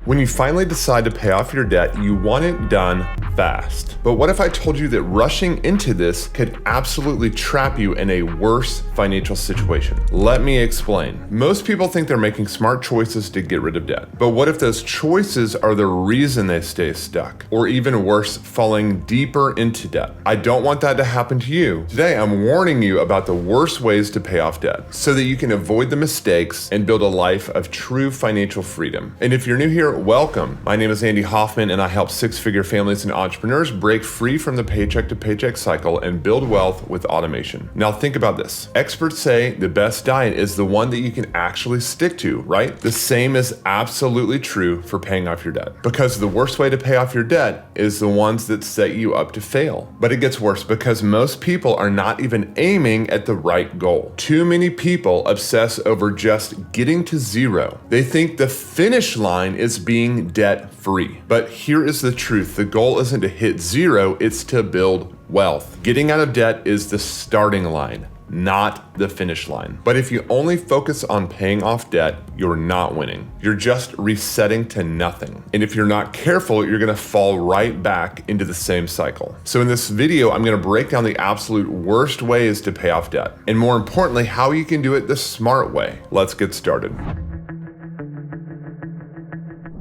When you finally decide to pay off your debt, you want it done fast. But what if I told you that rushing into this could absolutely trap you in a worse financial situation? Let me explain. Most people think they're making smart choices to get rid of debt. But what if those choices are the reason they stay stuck? Or even worse, falling deeper into debt? I don't want that to happen to you. Today, I'm warning you about the worst ways to pay off debt so that you can avoid the mistakes and build a life of true financial freedom. And if you're new here, welcome. My name is Andy Hoffman, and I help six-figure families and entrepreneurs break free from the paycheck to paycheck cycle and build wealth with automation. Now think about this. Experts say the best diet is the one that you can actually stick to, right? The same is absolutely true for paying off your debt, because the worst way to pay off your debt is the ones that set you up to fail. But it gets worse because most people are not even aiming at the right goal. Too many people obsess over just getting to zero. They think the finish line is being debt-free. But here is the truth. The goal isn't to hit zero, it's to build wealth. Getting out of debt is the starting line, not the finish line. But if you only focus on paying off debt, you're not winning. You're just resetting to nothing. And if you're not careful, you're gonna fall right back into the same cycle. So in this video, I'm gonna break down the absolute worst ways to pay off debt, and more importantly, how you can do it the smart way. Let's get started.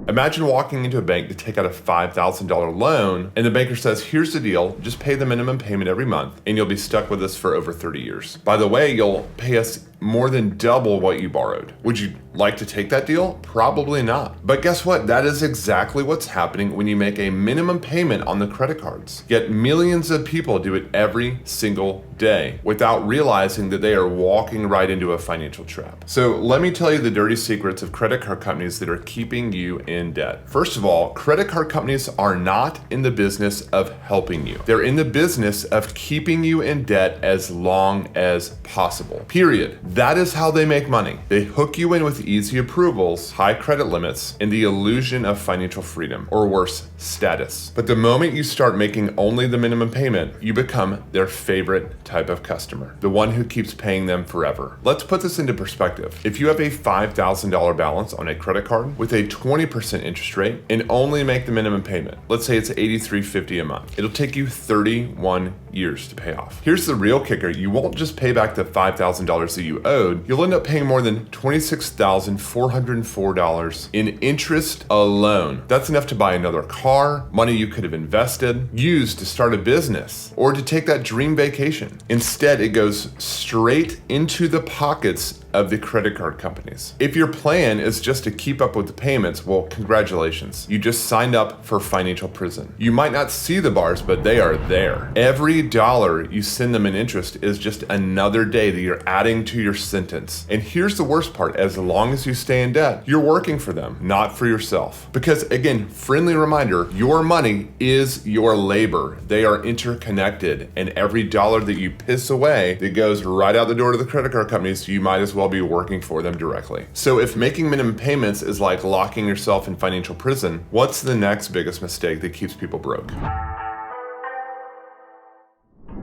Imagine walking into a bank to take out a $5,000 loan, and the banker says, here's the deal, just pay the minimum payment every month, and you'll be stuck with us for over 30 years. By the way, you'll pay us more than double what you borrowed. Would you like to take that deal? Probably not. But guess what? That is exactly what's happening when you make a minimum payment on the credit cards. Yet millions of people do it every single day without realizing that they are walking right into a financial trap. So let me tell you the dirty secrets of credit card companies that are keeping you in debt. First of all, credit card companies are not in the business of helping you. They're in the business of keeping you in debt as long as possible. Period. That is how they make money. They hook you in with easy approvals, high credit limits, and the illusion of financial freedom, or worse, status. But the moment you start making only the minimum payment, you become their favorite type of customer, the one who keeps paying them forever. Let's put this into perspective. If you have a $5,000 balance on a credit card with a 20% interest rate and only make the minimum payment, let's say it's $83.50 a month, it'll take you 31 years to pay off. Here's the real kicker. You won't just pay back the $5,000 that you owed, you'll end up paying more than $26,404 in interest alone. That's enough to buy another car, money you could have invested, used to start a business, or to take that dream vacation. Instead, it goes straight into the pockets of the credit card companies. If your plan is just to keep up with the payments, well, congratulations. You just signed up for financial prison. You might not see the bars, but they are there. Every dollar you send them in interest is just another day that you're adding to your sentence. And here's the worst part. As long as you stay in debt, you're working for them, not for yourself. Because again, friendly reminder, your money is your labor. They are interconnected, and every dollar that you piss away that goes right out the door to the credit card companies, you might as well be working for them directly. So if making minimum payments is like locking yourself in financial prison, what's the next biggest mistake that keeps people broke?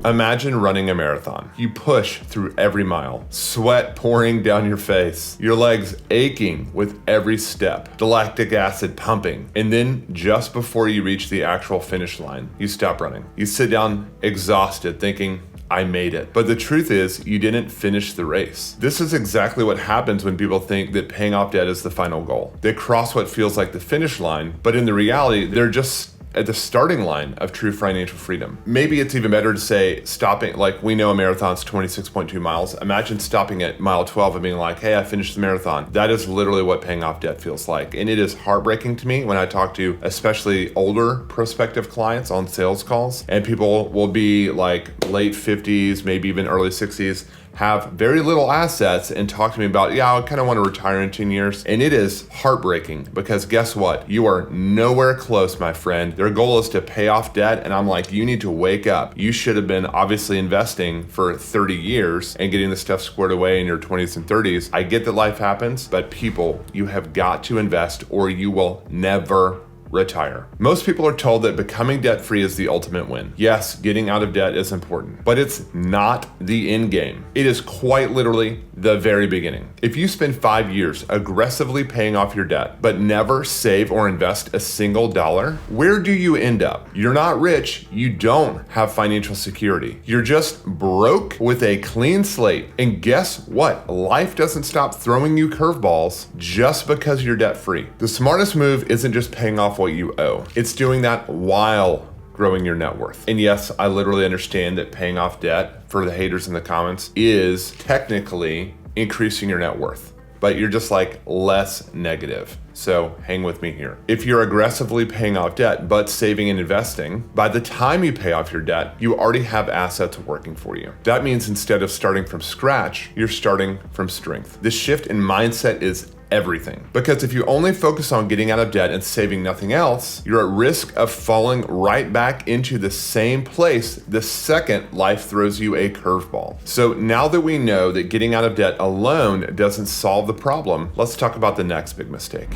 Imagine running a marathon. You push through every mile, sweat pouring down your face, your legs aching with every step, the lactic acid pumping, and then just before you reach the actual finish line, you stop running. You sit down exhausted thinking, I made it. But the truth is, you didn't finish the race. This is exactly what happens when people think that paying off debt is the final goal. They cross what feels like the finish line, but in the reality, they're just at the starting line of true financial freedom. Maybe it's even better to say stopping, like we know a marathon's 26.2 miles. Imagine stopping at mile 12 and being like, hey, I finished the marathon. That is literally what paying off debt feels like. And it is heartbreaking to me when I talk to especially older prospective clients on sales calls, and people will be like late 50s, maybe even early 60s, have very little assets and talk to me about, yeah, I kind of want to retire in 10 years. And it is heartbreaking because guess what? You are nowhere close, my friend. Their goal is to pay off debt. And I'm like, you need to wake up. You should have been obviously investing for 30 years and getting the stuff squared away in your 20s and 30s. I get that life happens, but people, you have got to invest or you will never retire. Most people are told that becoming debt-free is the ultimate win. Yes, getting out of debt is important, but it's not the end game. It is quite literally the very beginning. If you spend 5 years aggressively paying off your debt, but never save or invest a single dollar, where do you end up? You're not rich, you don't have financial security. You're just broke with a clean slate. And guess what? Life doesn't stop throwing you curveballs just because you're debt-free. The smartest move isn't just paying off what you owe. It's doing that while growing your net worth. And yes, I literally understand that paying off debt, for the haters in the comments, is technically increasing your net worth, but you're just like less negative. So hang with me here. If you're aggressively paying off debt, but saving and investing, by the time you pay off your debt, you already have assets working for you. That means instead of starting from scratch, you're starting from strength. This shift in mindset is everything. Because if you only focus on getting out of debt and saving nothing else, you're at risk of falling right back into the same place the second life throws you a curveball. So now that we know that getting out of debt alone doesn't solve the problem, let's talk about the next big mistake.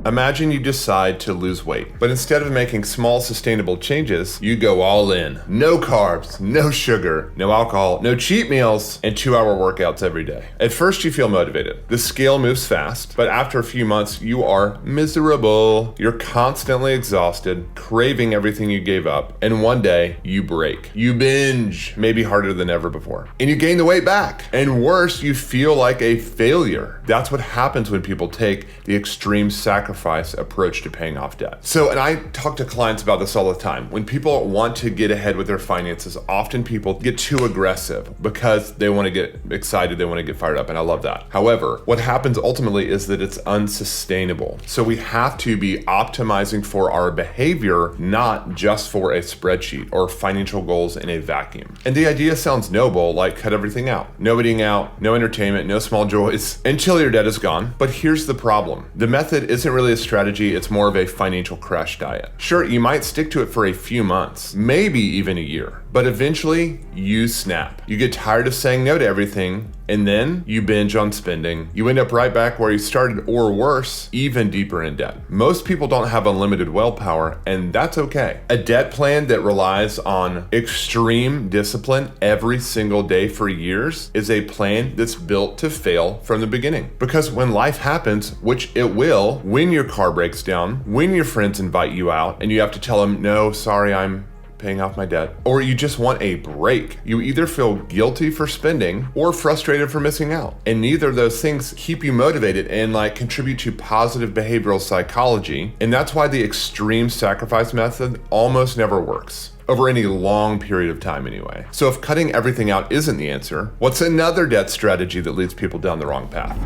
Imagine you decide to lose weight, but instead of making small sustainable changes, you go all in. No carbs, no sugar, no alcohol, no cheat meals, and 2-hour workouts every day. At first you feel motivated. The scale moves fast, but after a few months you are miserable. You're constantly exhausted, craving everything you gave up, and one day you break. You binge, maybe harder than ever before. And you gain the weight back. And worse, you feel like a failure. That's what happens when people take the extreme sacrifice approach to paying off debt. So, and I talk to clients about this all the time. When people want to get ahead with their finances, often people get too aggressive because they want to get excited, they want to get fired up, and I love that. However, what happens ultimately is that it's unsustainable. So we have to be optimizing for our behavior, not just for a spreadsheet or financial goals in a vacuum. And the idea sounds noble, like cut everything out. No eating out, no entertainment, no small joys, until your debt is gone. But here's the problem. The method isn't really a strategy, it's more of a financial crash diet. Sure, you might stick to it for a few months, maybe even a year, but eventually you snap. You get tired of saying no to everything, and then you binge on spending. You end up right back where you started, or worse, even deeper in debt. Most people don't have unlimited willpower, and that's okay. A debt plan that relies on extreme discipline every single day for years is a plan that's built to fail from the beginning. Because when life happens, which it will, when your car breaks down, when your friends invite you out and you have to tell them, no, sorry, I'm paying off my debt, or you just want a break, you either feel guilty for spending or frustrated for missing out. And neither of those things keep you motivated and contribute to positive behavioral psychology. And that's why the extreme sacrifice method almost never works. Over any long period of time anyway. So if cutting everything out isn't the answer, what's another debt strategy that leads people down the wrong path?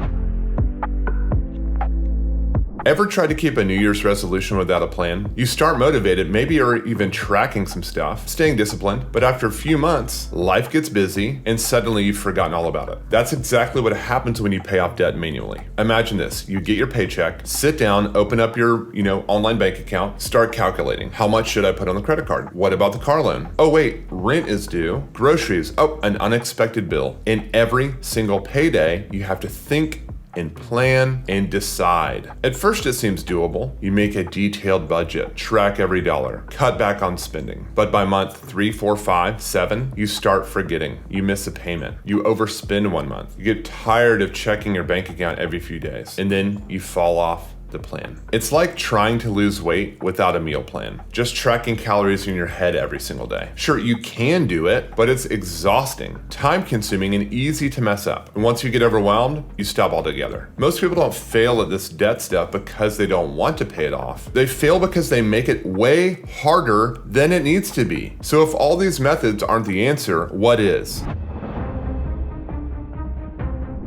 Ever tried to keep a New Year's resolution without a plan? You start motivated, maybe you're even tracking some stuff, staying disciplined, but after a few months, life gets busy and suddenly you've forgotten all about it. That's exactly what happens when you pay off debt manually. Imagine this, you get your paycheck, sit down, open up your, online bank account, start calculating. How much should I put on the credit card? What about the car loan? Oh wait, rent is due, groceries, an unexpected bill. In every single payday, you have to think and plan and decide. At first it seems doable. You make a detailed budget, track every dollar, cut back on spending. But by month 3, 4, 5, 7, you start forgetting. You miss a payment. You overspend 1 month. You get tired of checking your bank account every few days. And then you fall off the plan. It's like trying to lose weight without a meal plan, just tracking calories in your head every single day. Sure, you can do it, but it's exhausting, time consuming, and easy to mess up. And once you get overwhelmed, you stop altogether. Most people don't fail at this debt stuff because they don't want to pay it off. They fail because they make it way harder than it needs to be. So if all these methods aren't the answer, what is?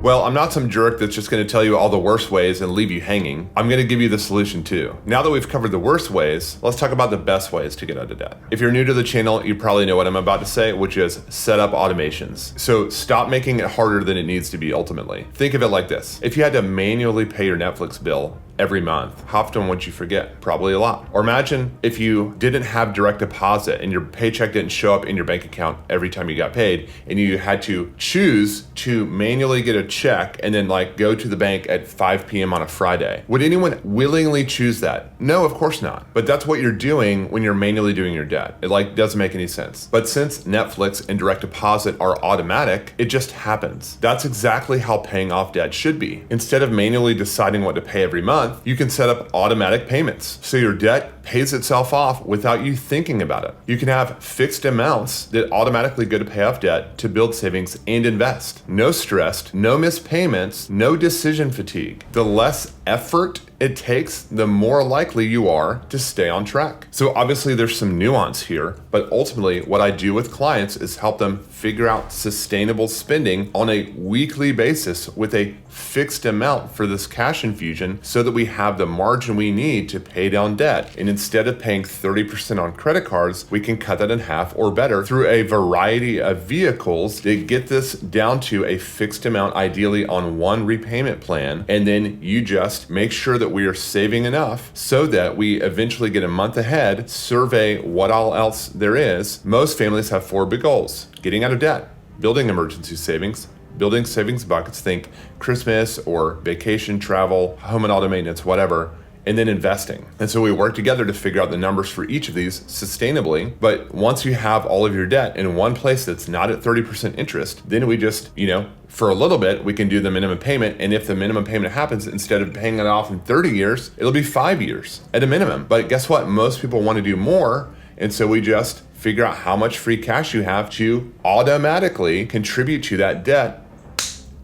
Well, I'm not some jerk that's just going to tell you all the worst ways and leave you hanging. I'm going to give you the solution too. Now that we've covered the worst ways, let's talk about the best ways to get out of debt. If you're new to the channel, you probably know what I'm about to say, which is set up automations. So stop making it harder than it needs to be ultimately. Think of it like this. If you had to manually pay your Netflix bill every month. How often would you forget? Probably a lot. Or imagine if you didn't have direct deposit and your paycheck didn't show up in your bank account every time you got paid, and you had to choose to manually get a check and then like go to the bank at 5 p.m. on a Friday. Would anyone willingly choose that? No, of course not. But that's what you're doing when you're manually doing your debt. It like doesn't make any sense. But since Netflix and direct deposit are automatic, it just happens. That's exactly how paying off debt should be. Instead of manually deciding what to pay every month, you can set up automatic payments. So your debt pays itself off without you thinking about it. You can have fixed amounts that automatically go to pay off debt to build savings and invest. No stress, no missed payments, no decision fatigue. The less effort it takes, the more likely you are to stay on track. So obviously there's some nuance here, but ultimately what I do with clients is help them figure out sustainable spending on a weekly basis with a fixed amount for this cash infusion so that we have the margin we need to pay down debt. And instead of paying 30% on credit cards, we can cut that in half or better through a variety of vehicles that get this down to a fixed amount, ideally on one repayment plan. And then you just make sure that we are saving enough so that we eventually get a month ahead, survey what all else there is. Most families have 4 big goals: getting out of debt, building emergency savings, building savings buckets, think Christmas or vacation, travel, home and auto maintenance, whatever, and then investing. And so we work together to figure out the numbers for each of these sustainably. But once you have all of your debt in one place that's not at 30% interest, then we just, for a little bit, we can do the minimum payment. And if the minimum payment happens, instead of paying it off in 30 years, it'll be 5 years at a minimum. But guess what? Most people want to do more. And so we just figure out how much free cash you have to automatically contribute to that debt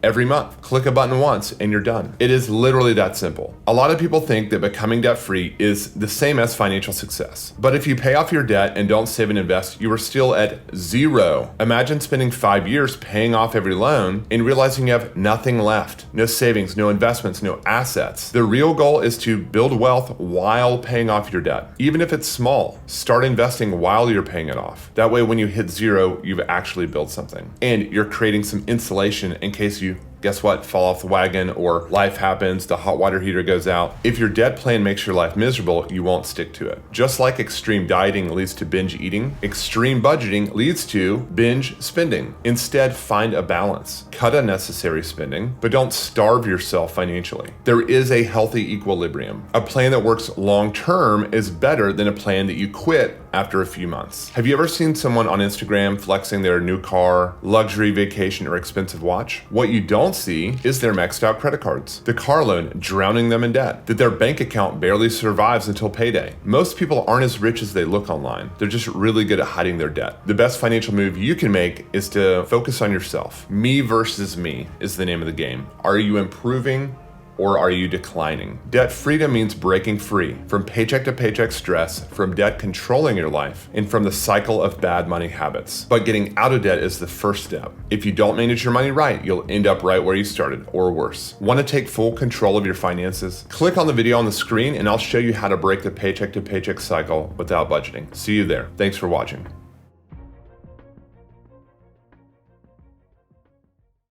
every month. Click a button once and you're done. It is literally that simple. A lot of people think that becoming debt-free is the same as financial success. But if you pay off your debt and don't save and invest, you are still at 0. Imagine spending 5 years paying off every loan and realizing you have nothing left. No savings, no investments, no assets. The real goal is to build wealth while paying off your debt. Even if it's small, start investing while you're paying it off. That way, when you hit 0, you've actually built something. And you're creating some insulation in case you guess what? Fall off the wagon or life happens, the hot water heater goes out. If your debt plan makes your life miserable, you won't stick to it. Just like extreme dieting leads to binge eating, extreme budgeting leads to binge spending. Instead, find a balance. Cut unnecessary spending, but don't starve yourself financially. There is a healthy equilibrium. A plan that works long-term is better than a plan that you quit after a few months. Have you ever seen someone on Instagram flexing their new car, luxury vacation, or expensive watch? What you don't see is their maxed out credit cards, the car loan drowning them in debt, that their bank account barely survives until payday. Most people aren't as rich as they look online. They're just really good at hiding their debt. The best financial move you can make is to focus on yourself. Me versus me is the name of the game. Are you improving or are you declining? Debt freedom means breaking free from paycheck to paycheck stress, from debt controlling your life, and from the cycle of bad money habits. But getting out of debt is the first step. If you don't manage your money right, you'll end up right where you started, or worse. Want to take full control of your finances? Click on the video on the screen and I'll show you how to break the paycheck to paycheck cycle without budgeting. See you there. Thanks for watching.